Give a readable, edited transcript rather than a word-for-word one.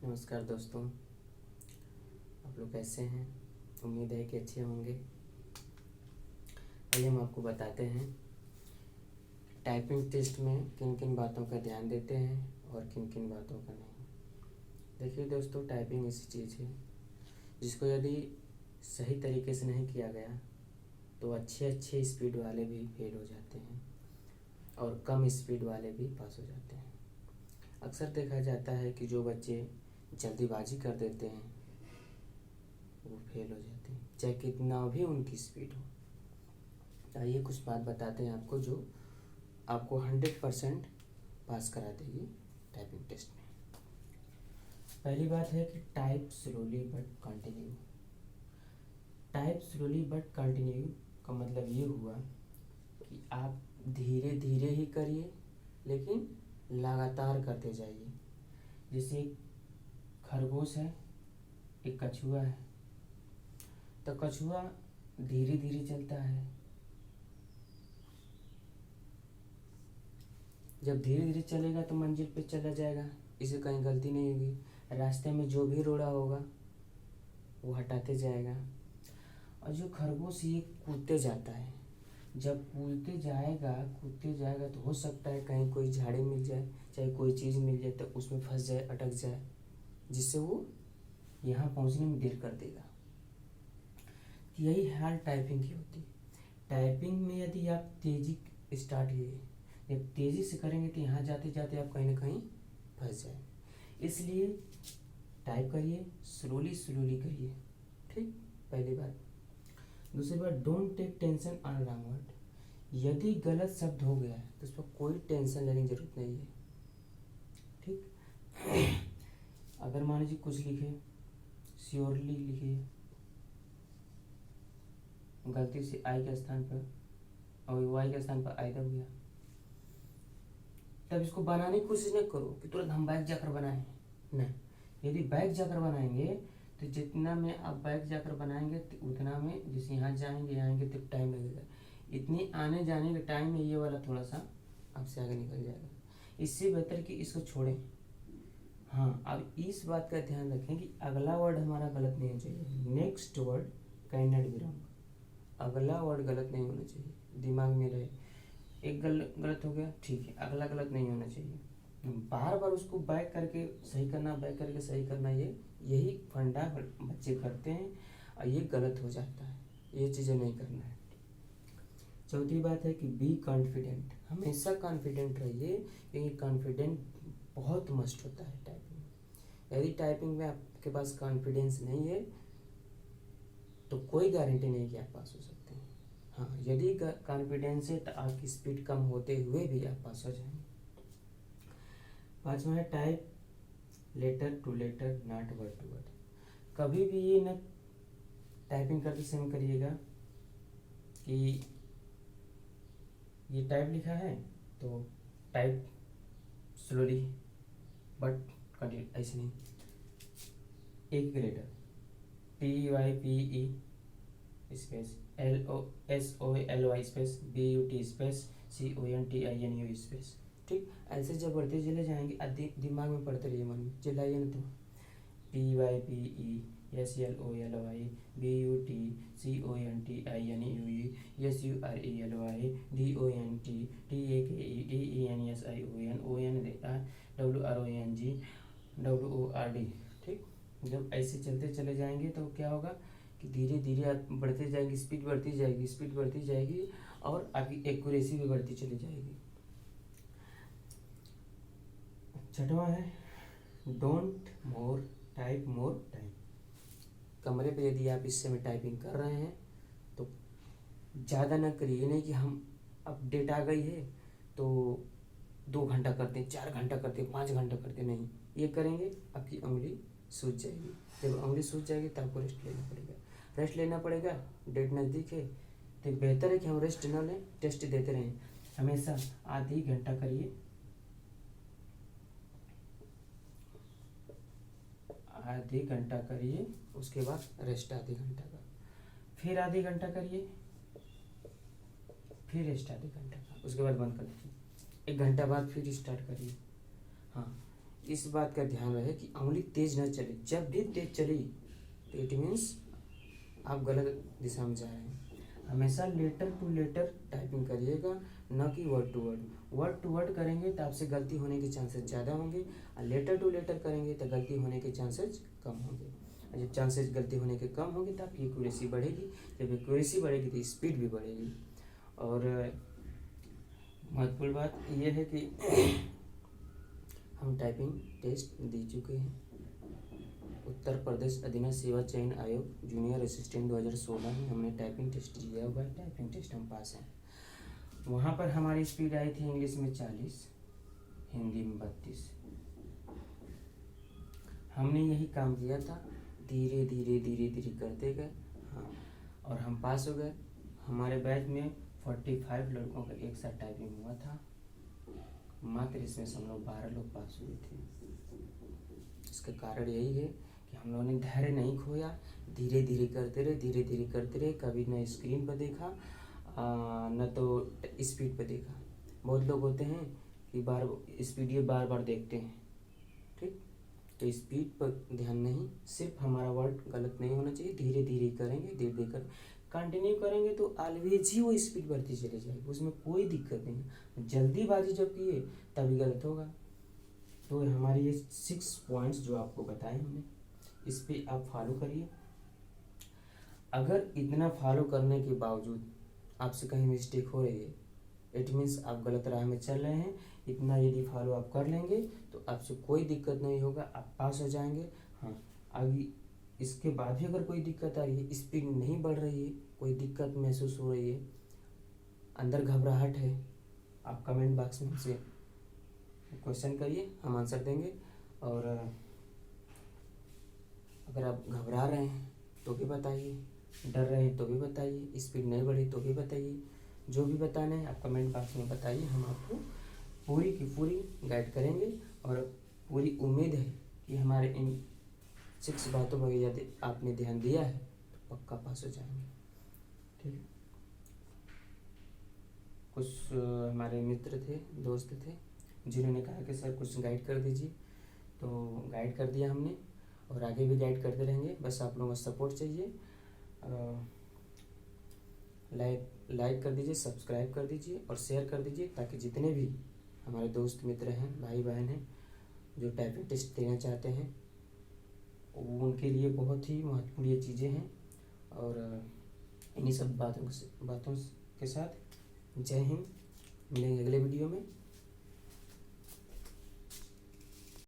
नमस्कार दोस्तों, आप लोग कैसे हैं? उम्मीद है कि अच्छे होंगे। आइए हम आपको बताते हैं टाइपिंग टेस्ट में किन किन बातों का ध्यान देते हैं और किन किन बातों का नहीं। देखिए दोस्तों, टाइपिंग ऐसी चीज़ है जिसको यदि सही तरीके से नहीं किया गया तो अच्छे स्पीड वाले भी फेल हो जाते हैं और कम स्पीड वाले भी पास हो जाते हैं। अक्सर देखा जाता है कि जो बच्चे जल्दीबाजी कर देते हैं वो फेल हो जाते हैं, चाहे कितना भी उनकी स्पीड हो। आइए कुछ बात बताते हैं आपको जो आपको 100% पास करा देगी टाइपिंग टेस्ट में। पहली बात है कि type slowly but continue. Type slowly but continue का मतलब ये हुआ कि आप धीरे धीरे ही करिए लेकिन लगातार करते जाइए। जैसे एक खरगोश है, एक कछुआ है, तो कछुआ धीरे धीरे चलता है। जब धीरे धीरे चलेगा तो मंजिल पे चला जाएगा, इसे कहीं गलती नहीं होगी। रास्ते में जो भी रोड़ा होगा वो हटाते जाएगा। और जो खरगोश ये कूदते जाता है, जब कूदते जाएगा तो हो सकता है कहीं कोई झाड़ी मिल जाए, चाहे कोई चीज़ मिल जाए तो उसमें फंस जाए, अटक जाए, जिससे वो यहाँ पहुँचने में देर कर देगा। यही हाल टाइपिंग की होती है। टाइपिंग में यदि आप तेज़ी स्टार्ट किए, जब तेज़ी से करेंगे तो यहाँ जाते जाते आप कहीं ना कहीं फंस जाए। इसलिए टाइप करिए, स्लोली करिए। ठीक, पहली बात। दूसरी बात, don't take tension on wrong word. यदि गलत शब्द हो गया है तो उस पर कोई टेंशन लेने की जरूरत नहीं है। ठीक, अगर मान लीजिए कुछ लिखे, श्योरली लिखिए, गलती से आई के स्थान पर और वाई के स्थान पर आई दब गया, तब इसको बनाने की कोशिश नहीं करो कि तुरंत हम बैक जाकर बनाएं। नहीं, यदि बैक जाकर बनाएंगे तो जितना में आप बैक जाकर बनाएंगे तो उतना में, जैसे यहाँ जाएंगे आएंगे तो टाइम लगेगा। इतनी आने जाने के टाइम में ये वाला थोड़ा सा आपसे आगे निकल जाएगा। इससे बेहतर कि इसको छोड़ें। हाँ, अब इस बात का ध्यान रखें कि अगला वर्ड हमारा गलत नहीं होना चाहिए। Next word can not be wrong. अगला वर्ड गलत नहीं होना चाहिए, दिमाग में रहे। एक गलत हो गया, ठीक है, अगला गलत नहीं होना चाहिए। बार बार उसको बैक करके सही करना, बैक करके सही करना, यही फंडा बच्चे करते हैं और ये गलत हो जाता है। ये चीज़ें नहीं करना है। चौथी बात है कि बी कॉन्फिडेंट। हमेशा कॉन्फिडेंट रहिए, क्योंकि कॉन्फिडेंट बहुत मस्ट होता है टाइपिंग में। यदि टाइपिंग में आपके पास कॉन्फिडेंस नहीं है तो कोई गारंटी नहीं कि आप पास हो सकते हैं। हाँ, यदि कॉन्फिडेंस है तो आपकी स्पीड कम होते हुए भी आप पास हो जाएंगे। पाँचवा है type letter to letter not word to word. कभी भी ये न टाइपिंग करते समय करिएगा कि ये टाइप लिखा है तो टाइप स्लोली बट कंटिन्यू, ऐसे नहीं। एक लेटर TYPE space LOSOLY space BUT space CONTINU space. ठीक, ऐसे जब बढ़ते चले जाएंगे, दिमाग में पढ़ते रहिए, मन में चिल्लाइए ना। तो TYPE SLOLY BUT CONTINUE SURELY DONT TAKE DENSION ठीक, जब ऐसे चलते चले जाएंगे तो क्या होगा कि धीरे धीरे आप बढ़ते जाएंगे, स्पीड बढ़ती जाएगी और आपकी एक्यूरेसी भी बढ़ती चली जाएगी। छठवां है don't more type more time. कमरे पे यदि आप इस समय टाइपिंग कर रहे हैं तो ज़्यादा ना करिए। ये नहीं कि हम अब डेट आ गई है तो 2 घंटा करते हैं, 4 घंटा करते हैं, 5 घंटा करते हैं, नहीं। ये करेंगे आपकी उंगली सूज जाएगी। जब उंगली सूज जाएगी तब आपको रेस्ट लेना पड़ेगा। डेट नज़दीक है तो बेहतर है कि हम रेस्ट ना लें, टेस्ट देते रहें। हमेशा आधी घंटा करिए, आधे घंटा करिए, उसके बाद रेस्ट आधे घंटा का, फिर आधे घंटा करिए, फिर रेस्ट आधे घंटा का, उसके बाद बंद कर दीजिए। 1 घंटा बाद फिर स्टार्ट करिए। हाँ, इस बात का ध्यान रहे कि उंगली तेज न चले। जब भी तेज चली तो इट मीन्स आप गलत दिशा में जा रहे हैं। हमेशा लेटर टू लेटर टाइपिंग करिएगा, न कि word to word. Word to word करेंगे तो आपसे गलती होने के चांसेस ज़्यादा होंगे, और लेटर टू लेटर करेंगे तो गलती होने के चांसेस कम होंगे। और जब चांसेस गलती होने के कम होंगे तो आपकी एक्यूरेसी बढ़ेगी। जब एक्यूरेसी बढ़ेगी तो स्पीड भी बढ़ेगी। और महत्वपूर्ण बात यह है कि हम टाइपिंग टेस्ट दे चुके हैं। उत्तर प्रदेश अधीनस्थ सेवा चयन आयोग जूनियर असिस्टेंट 2016 में हमने टाइपिंग टेस्ट दिया हुआ है। टाइपिंग टेस्ट हम पास हैं। वहाँ पर हमारी स्पीड आई थी इंग्लिश में 40, हिंदी में 32। हमने यही काम किया था, धीरे धीरे धीरे धीरे करते गए। हाँ, और हम पास हो गए। हमारे बैच में 45 लड़कों का एक साथ टाइपिंग हुआ था, मात्र इसमें से हम लोग 12 लोग पास हुए थे। इसका कारण यही है कि हम लोगों ने धैर्य नहीं खोया, धीरे धीरे करते रहे, धीरे धीरे करते रहे। कभी न स्क्रीन पर देखा न तो स्पीड पर देखा। बहुत लोग होते हैं कि स्पीड ये बार बार देखते हैं, ठीक। तो स्पीड पर ध्यान नहीं, सिर्फ हमारा वर्ड गलत नहीं होना चाहिए। धीरे धीरे करेंगे, धीरे धीरे कर कंटिन्यू करेंगे तो ऑलवेज ही वो स्पीड बढ़ती चली जाएगी, उसमें कोई दिक्कत नहीं। जल्दीबाजी जब किए तभी गलत होगा। तो हमारे ये 6 पॉइंट्स जो आपको बताए हमने, इस पे आप फॉलो करिए। अगर इतना फॉलो करने के बावजूद आपसे कहीं मिस्टेक हो रही है, इट मीन्स आप गलत राह में चल रहे हैं। इतना यदि फॉलो आप कर लेंगे तो आपसे कोई दिक्कत नहीं होगा, आप पास हो जाएंगे। हाँ, आगे इसके बाद भी अगर कोई दिक्कत आ रही है, स्पीड नहीं बढ़ रही है, कोई दिक्कत महसूस हो रही है, अंदर घबराहट है, आप कमेंट बॉक्स में हमसे क्वेश्चन करिए, हम आंसर देंगे। और अगर आप घबरा रहे हैं तो भी बताइए, डर रहे हैं तो भी बताइए, स्पीड नहीं बढ़ी तो भी बताइए। जो भी बताना है आप कमेंट बॉक्स में बताइए, हम आपको पूरी की पूरी गाइड करेंगे। और पूरी उम्मीद है कि हमारे इन 6 बातों पर यदि आपने ध्यान दिया है तो पक्का पास हो जाएंगे, ठीक है। कुछ हमारे मित्र थे, दोस्त थे, जिन्होंने कहा कि सर कुछ गाइड कर दीजिए, तो गाइड कर दिया हमने, और आगे भी गाइड करते रहेंगे। बस आप लोगों का सपोर्ट चाहिए। लाइक कर दीजिए, सब्सक्राइब कर दीजिए और शेयर कर दीजिए, ताकि जितने भी हमारे दोस्त मित्र हैं, भाई बहन हैं, जो टाइपिंग टेस्ट देना चाहते हैं, उनके लिए बहुत ही महत्वपूर्ण ये चीज़ें हैं। और इन्हीं सब बातों के साथ जय हिंद। मिलेंगे अगले वीडियो में।